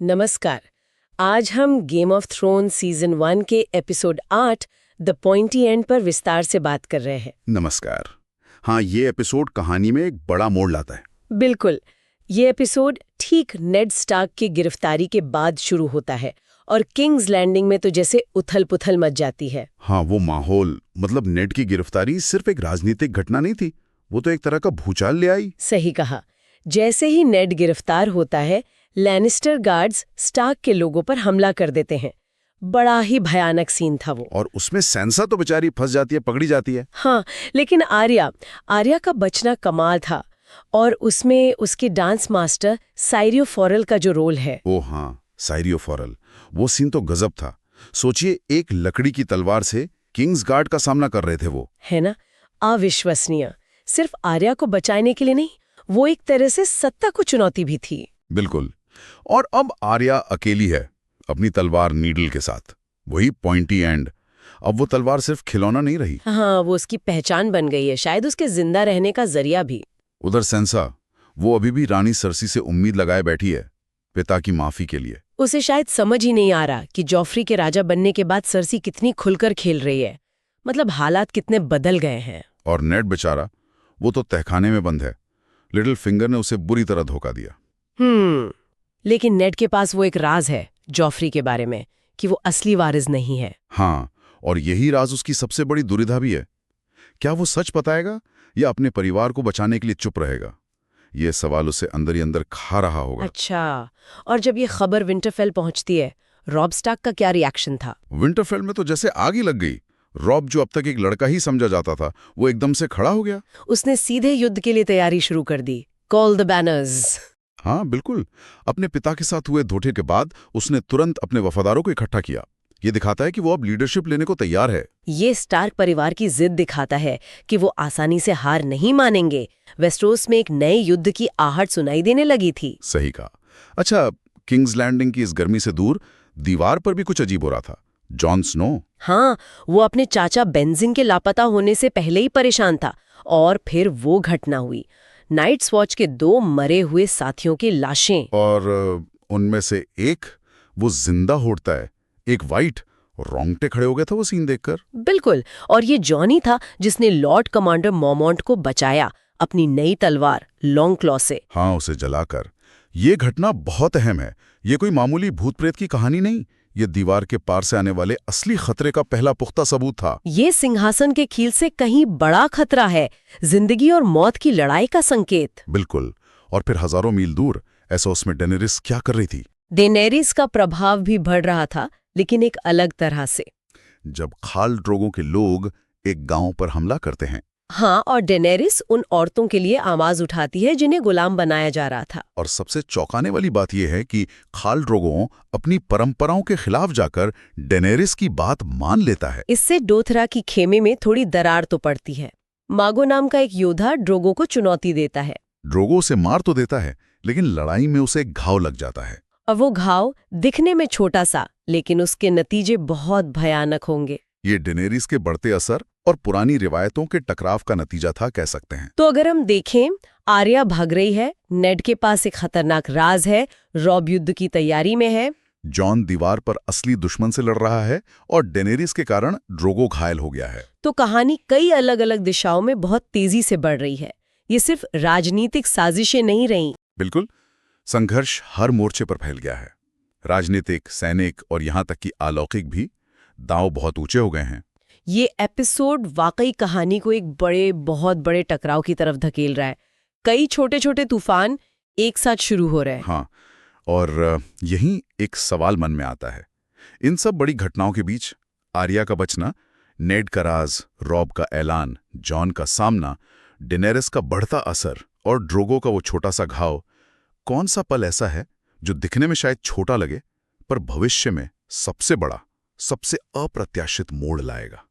नमस्कार। आज हम गेम ऑफ थ्रोन सीजन 1 के एपिसोड 8 द पॉइंटी एंड पर विस्तार से बात कर रहे हैं। नमस्कार। हाँ, ये एपिसोड कहानी में एक बड़ा मोड़ लाता है। बिल्कुल। ये एपिसोड ठीक नेड स्टार्क की गिरफ्तारी के बाद शुरू होता है और किंग्स लैंडिंग में तो जैसे उथल-पुथल मच जाती है। हाँ, वो माहौल, मतलब नेड की गिरफ्तारी सिर्फ एक राजनीतिक घटना नहीं थी, वो तो एक तरह का भूचाल ले आई। सही कहा। जैसे ही नेड गिरफ्तार होता है, लैनिस्टर गार्ड्स स्टार्क के लोगों पर हमला कर देते हैं। बड़ा ही भयानक सीन था वो। और उसमें सैंसा तो बेचारी फंस जाती है, पकड़ी जाती है। हाँ, लेकिन आर्या का बचना कमाल था। और उसमें उसके डांस मास्टर साइरियो फॉरेल का जो रोल है। ओ हाँ, साइरियो फॉरेल, वो सीन तो गजब था। सोचिए, एक लकड़ी की तलवार से किंग्स गार्ड का सामना कर रहे थे वो। है ना, अविश्वसनीय। सिर्फ आर्या को बचाने के लिए नहीं, वो एक तरह से सत्ता को चुनौती भी थी। बिल्कुल। और अब आर्या अकेली है, अपनी तलवार नीडल के साथ, वही पॉइंटी एंड। अब वो तलवार सिर्फ खिलौना नहीं रही। हाँ, वो उसकी पहचान बन गई है, शायद उसके जिंदा रहने का जरिया भी। उधर सेंसा, वो अभी भी रानी सरसी से उम्मीद लगाए बैठी है, पिता की माफी के लिए। उसे शायद समझ ही नहीं आ रहा कि जॉफ्री के राजा बनने के बाद सरसी कितनी खुलकर खेल रही है। मतलब हालात कितने बदल गए हैं। और नेड बेचारा, वो तो तहखाने में बंद है। लिटिल फिंगर ने उसे बुरी तरह धोखा दिया। लेकिन नेड के पास वो एक राज है जॉफ्री के बारे में, कि वो असली वारिस नहीं है। हाँ, और यही राज उसकी सबसे बड़ी दुविधा भी है। क्या वो सच बताएगा या अपने परिवार को बचाने के लिए चुप रहेगा? ये सवाल उसे अंदर ही अंदर खा रहा होगा। अच्छा, और जब ये खबर विंटरफेल पहुंचती है, रॉब स्टार्क का क्या रिएक्शन था? विंटरफेल में तो जैसे आग ही लग गई। रॉब, जो अब तक एक लड़का ही समझा जाता था, वो एकदम से खड़ा हो गया। उसने सीधे युद्ध के लिए तैयारी शुरू कर दी। Call the banners. हाँ बिल्कुल। अपने पिता के साथ हुए धोखे के बाद उसने तुरंत अपने वफादारों को इकट्ठा किया। ये दिखाता है कि वो अब लीडरशिप लेने को तैयार है। ये स्टार्क परिवार की जिद दिखाता है कि वो आसानी से हार नहीं मानेंगे। वेस्टरोस में एक नए युद्ध की आहट सुनाई देने लगी थी। सही कहा। अच्छा, किंग्स लैंडिंग की इस गर्मी से दूर दीवार पर भी कुछ अजीब हो रहा था। Jon Snow. हाँ, वो अपने चाचा बेंजिंग के लापता होने से पहले ही परेशान था। और फिर वो घटना हुई, नाइट्स वॉच के 2 मरे हुए साथियों की लाशें। और उनमें से एक वो जिंदा होता है, एक वाइट। रोंगटे खड़े हो गए था वो सीन देखकर। बिल्कुल। और ये जॉनी था जिसने लॉर्ड कमांडर मॉमॉन्ट को बचाया अपनी नई तलवार लॉन्ग क्लॉ से। हाँ, उसे जलाकर। ये घटना बहुत अहम है। ये कोई मामूली भूत प्रेत की कहानी नहीं, ये दीवार के पार से आने वाले असली खतरे का पहला पुख्ता सबूत था। ये सिंहासन के खील से कहीं बड़ा खतरा है, जिंदगी और मौत की लड़ाई का संकेत। बिल्कुल। और फिर हजारों मील दूर ऐसा उसमें डेनेरिस क्या कर रही थी? डेनेरिस का प्रभाव भी बढ़ रहा था, लेकिन एक अलग तरह से। जब खाल ड्रोगों के लोग एक गांव पर हमला करते हैं। हाँ, और डेनेरिस उन औरतों के लिए आवाज उठाती है जिन्हें गुलाम बनाया जा रहा था। और सबसे चौंकाने वाली बात यह है कि खाल ड्रोगो अपनी परंपराओं के खिलाफ जाकर डेनेरिस की बात मान लेता है। इससे डोथरा की खेमे में थोड़ी दरार तो पड़ती है। मागो नाम का एक योद्धा ड्रोगो को चुनौती देता है। ड्रोगो उसे मार तो देता है, लेकिन लड़ाई में उसे घाव लग जाता है। और वो घाव दिखने में छोटा सा, लेकिन उसके नतीजे बहुत भयानक होंगे। ये डेनेरिस के बढ़ते असर और पुरानी रिवायतों के टकराव का नतीजा था, कह सकते हैं। तो अगर हम देखें, आर्या भाग रही है, नेड के पास एक खतरनाक राज है, रॉब युद्ध की तैयारी में है, जॉन दीवार पर असली दुश्मन से लड़ रहा है, और डेनेरिस के कारण ड्रोगो घायल हो गया है। तो कहानी कई अलग अलग दिशाओं में बहुत तेजी से बढ़ रही है। ये सिर्फ राजनीतिक साजिशें नहीं रहीं। बिल्कुल। संघर्ष हर मोर्चे पर फैल गया है। राजनीतिक, सैनिक और यहां तक कि अलौकिक भी। दांव बहुत ऊंचे हो गए हैं। ये एपिसोड वाकई कहानी को एक बहुत बड़े टकराव की तरफ धकेल रहा है। कई छोटे छोटे तूफान एक साथ शुरू हो रहे हैं। हाँ, और यहीं एक सवाल मन में आता है। इन सब बड़ी घटनाओं के बीच आर्या का बचना, नेड का राज, रॉब का ऐलान, जॉन का सामना, डेनेरिस का बढ़ता असर और ड्रोगो का वो छोटा सा घाव, कौन सा पल ऐसा है जो दिखने में शायद छोटा लगे, पर भविष्य में सबसे बड़ा, सबसे अप्रत्याशित मोड़ लाएगा?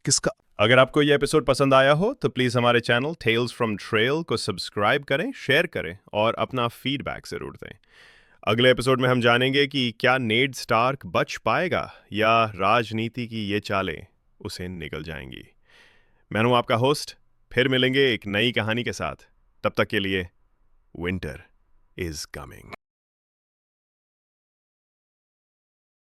किसका? अगर आपको यह एपिसोड पसंद आया हो तो प्लीज़ हमारे चैनल टेल्स फ्रॉम ट्रेल को सब्सक्राइब करें, शेयर करें और अपना फीडबैक ज़रूर दें। अगले एपिसोड में हम जानेंगे कि क्या नेड स्टार्क बच पाएगा या राजनीति की ये चालें उसे निगल जाएंगी। मैं हूं आपका होस्ट, फिर मिलेंगे एक नई कहानी के साथ। तब तक के लिए विंटर इज कमिंग।